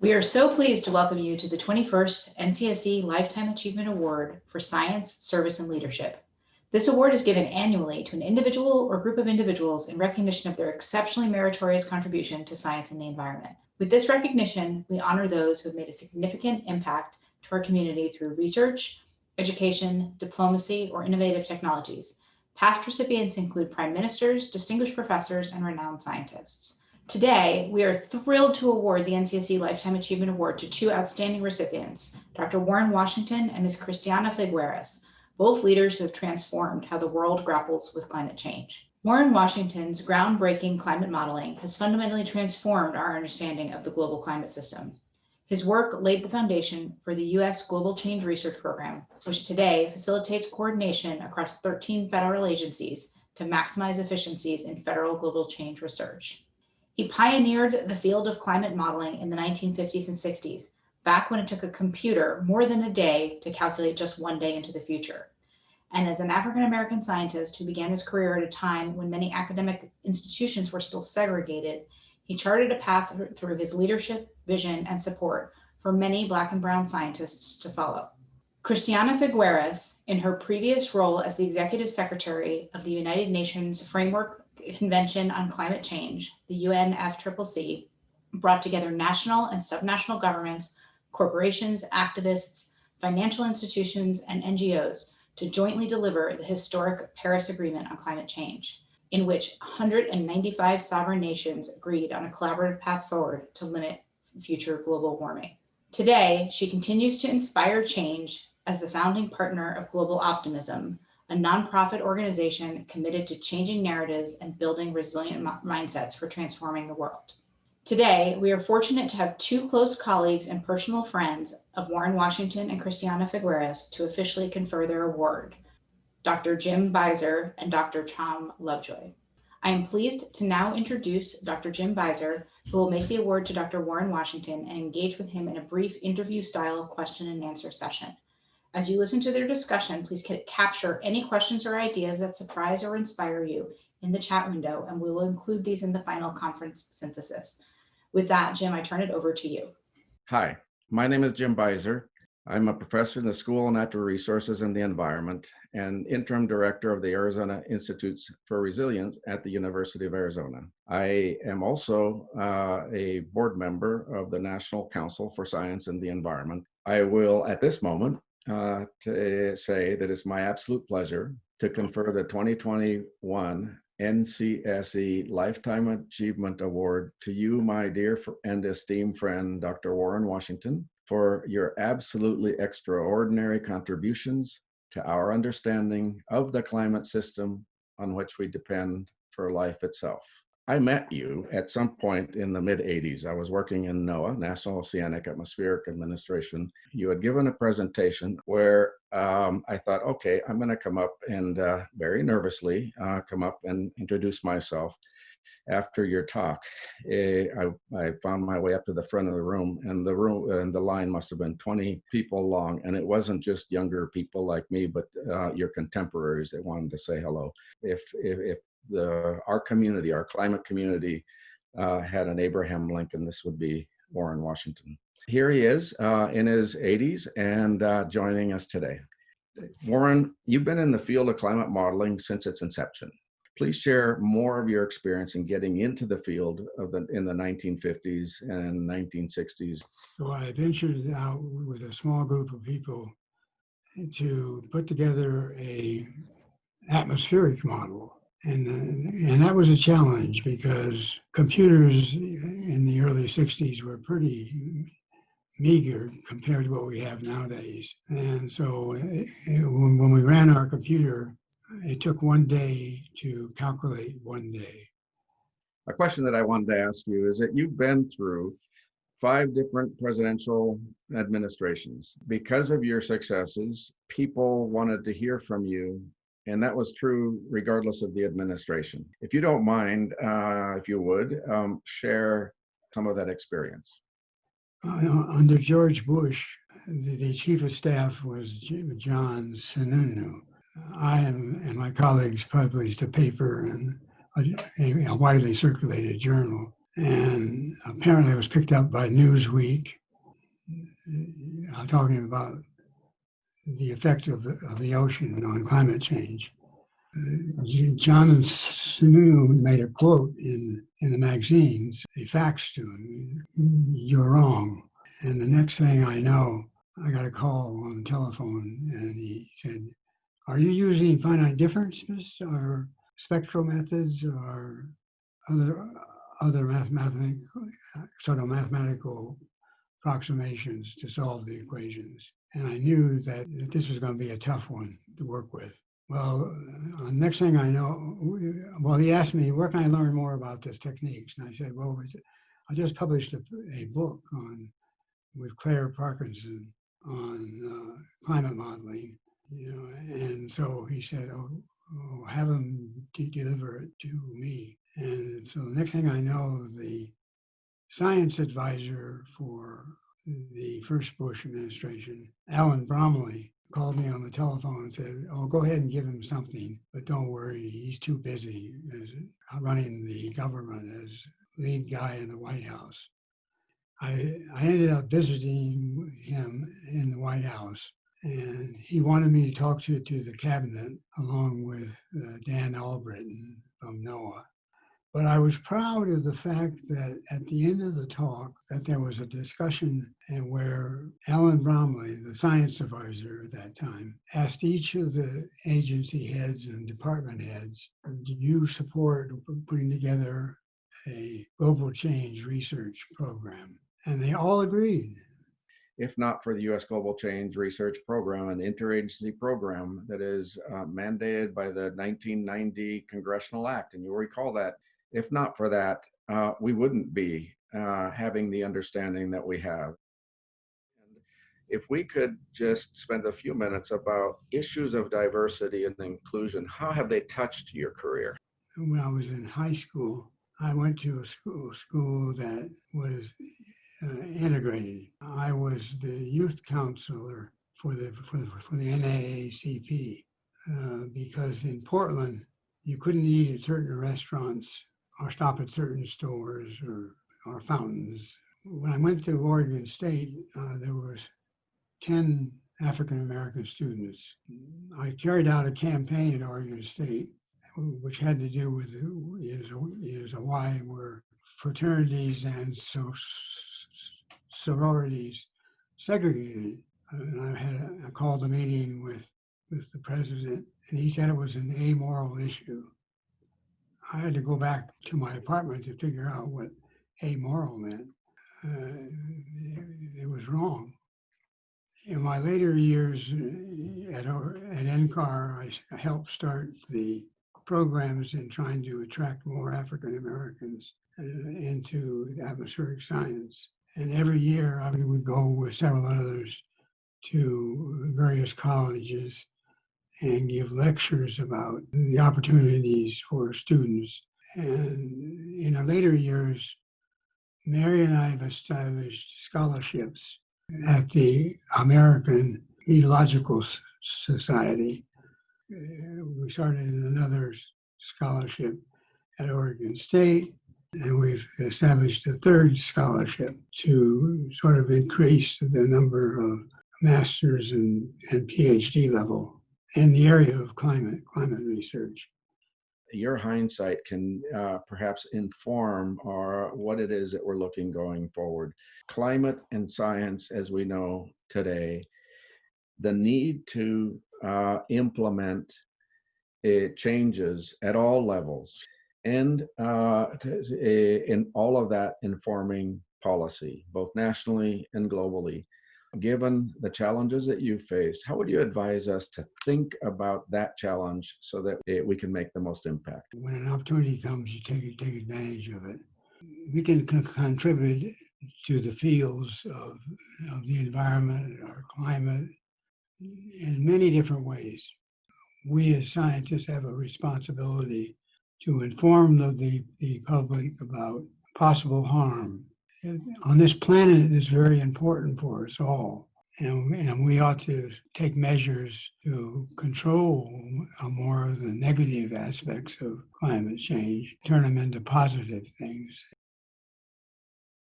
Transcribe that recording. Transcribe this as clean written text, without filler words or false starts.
We are so pleased to welcome you to the 21st NCSE Lifetime Achievement Award for Science, Service, and Leadership. This award is given annually to an individual or group of individuals in recognition of their exceptionally meritorious contribution to science and the environment. With this recognition, we honor those who have made a significant impact to our community through research, education, diplomacy, or innovative technologies. Past recipients include prime ministers, distinguished professors, and renowned scientists. Today, we are thrilled to award the NCSE Lifetime Achievement Award to two outstanding recipients, Dr. Warren Washington and Ms. Christiana Figueres, both leaders who have transformed how the world grapples with climate change. Warren Washington's groundbreaking climate modeling has fundamentally transformed our understanding of the global climate system. His work laid the foundation for the U.S. Global Change Research Program, which today facilitates coordination across 13 federal agencies to maximize efficiencies in federal global change research. He pioneered the field of climate modeling in the 1950s and 60s, back when it took a computer more than a day to calculate just one day into the future. And as an African-American scientist who began his career at a time when many academic institutions were still segregated, he charted a path through his leadership, vision, and support for many Black and brown scientists to follow. Christiana Figueres, in her previous role as the Executive Secretary of the United Nations Framework Convention on Climate Change, the UNFCCC, brought together national and subnational governments, corporations, activists, financial institutions, and NGOs to jointly deliver the historic Paris Agreement on Climate Change, in which 195 sovereign nations agreed on a collaborative path forward to limit future global warming. Today, she continues to inspire change as the founding partner of Global Optimism, a nonprofit organization committed to changing narratives and building resilient mindsets for transforming the world. Today, we are fortunate to have two close colleagues and personal friends of Warren Washington and Christiana Figueres to officially confer their award, Dr. Jim Buizer and Dr. Tom Lovejoy. I am pleased to now introduce Dr. Jim Buizer, who will make the award to Dr. Warren Washington and engage with him in a brief interview-style question and answer session. As you listen to their discussion, please capture any questions or ideas that surprise or inspire you in the chat window, and we will include these in the final conference synthesis. With that, Jim, I turn it over to you. Hi, my name is Jim Buizer. I'm a professor in the School of Natural Resources and the Environment and interim director of the Arizona Institutes for Resilience at the University of Arizona. I am also a board member of the National Council for Science and the Environment. I will, at this moment, to say that it's my absolute pleasure to confer the 2021 NCSE Lifetime Achievement Award to you, my dear and esteemed friend, Dr. Warren Washington, for your absolutely extraordinary contributions to our understanding of the climate system on which we depend for life itself. I met you at some point in the mid-'80s. I was working in NOAA, National Oceanic Atmospheric Administration. You had given a presentation where I thought, okay, I'm going to come up and very nervously come up and introduce myself after your talk. I found my way up to the front of the room, and the line must have been 20 people long, and it wasn't just younger people like me, but your contemporaries that wanted to say hello. If our community, our climate community, had an Abraham Lincoln, this would be Warren Washington. Here he is in his 80s and joining us today. Warren, you've been in the field of climate modeling since its inception. Please share more of your experience in getting into the field in the 1950s and 1960s. So I ventured out with a small group of people to put together a atmospheric model. And that was a challenge because computers in the early 60s were pretty meager compared to what we have nowadays. And so when we ran our computer, it took one day to calculate one day. A question that I wanted to ask you is that you've been through 5 different presidential administrations. Because of your successes, people wanted to hear from you, and that was true regardless of the administration. If you don't mind, if you would, share some of that experience. Under George Bush, the chief of staff was John Sununu. I and my colleagues published a paper in a widely circulated journal And apparently it was picked up by Newsweek, talking about the effect of the ocean on climate change. John Snow made a quote in the magazines, a fax to him, "You're wrong." And the next thing I know, I got a call on the telephone and he said, "Are you using finite differences or spectral methods or other mathematical approximations to solve the equations?" And I knew that this was going to be a tough one to work with. Well, next thing I know, he asked me, "Where can I learn more about this techniques?" And I said, "Well, I just published a book with Claire Parkinson on climate modeling, and so he said, have him deliver it to me." And so the next thing I know, the science advisor for the first Bush administration, Alan Bromley, called me on the telephone and said, "Oh, go ahead and give him something, but don't worry, he's too busy running the government as lead guy in the White House." I ended up visiting him in the White House, and he wanted me to talk to the cabinet along with Dan Albritton from NOAA. But I was proud of the fact that at the end of the talk, that there was a discussion and where Alan Bromley, the science advisor at that time, asked each of the agency heads and department heads, "Do you support putting together a global change research program?" And they all agreed. If not for the U.S. Global Change Research Program, an interagency program that is mandated by the 1990 Congressional Act. And you'll recall that if not for that, we wouldn't be having the understanding that we have. And if we could just spend a few minutes about issues of diversity and inclusion, how have they touched your career? When I was in high school, I went to a school that was integrated. I was the youth counselor for the NAACP because in Portland you couldn't eat at certain restaurants or stop at certain stores or fountains. When I went to Oregon State, there was 10 African American students. I carried out a campaign at Oregon State, which had to do with is a why were fraternities and sororities segregated. And I called a meeting with the president, and he said it was an amoral issue. I had to go back to my apartment to figure out what amoral meant. It was wrong. In my later years at NCAR, I helped start the programs in trying to attract more African Americans into atmospheric science. And every year I would go with several others to various colleges and give lectures about the opportunities for students. And in our later years, Mary and I have established scholarships at the American Meteorological Society. We started another scholarship at Oregon State, and we've established a third scholarship to sort of increase the number of master's and PhD level in the area of climate research. Your hindsight can perhaps inform what it is that we're looking going forward. Climate and science, as we know today, the need to implement changes at all levels, and in all of that informing policy, both nationally and globally. Given the challenges that you've faced, how would you advise us to think about that challenge so that we can make the most impact? When an opportunity comes, you take advantage of it. We can contribute to the fields of the environment or climate in many different ways. We as scientists have a responsibility to inform the public about possible harm. On this planet, it is very important for us all. And we ought to take measures to control more of the negative aspects of climate change, turn them into positive things.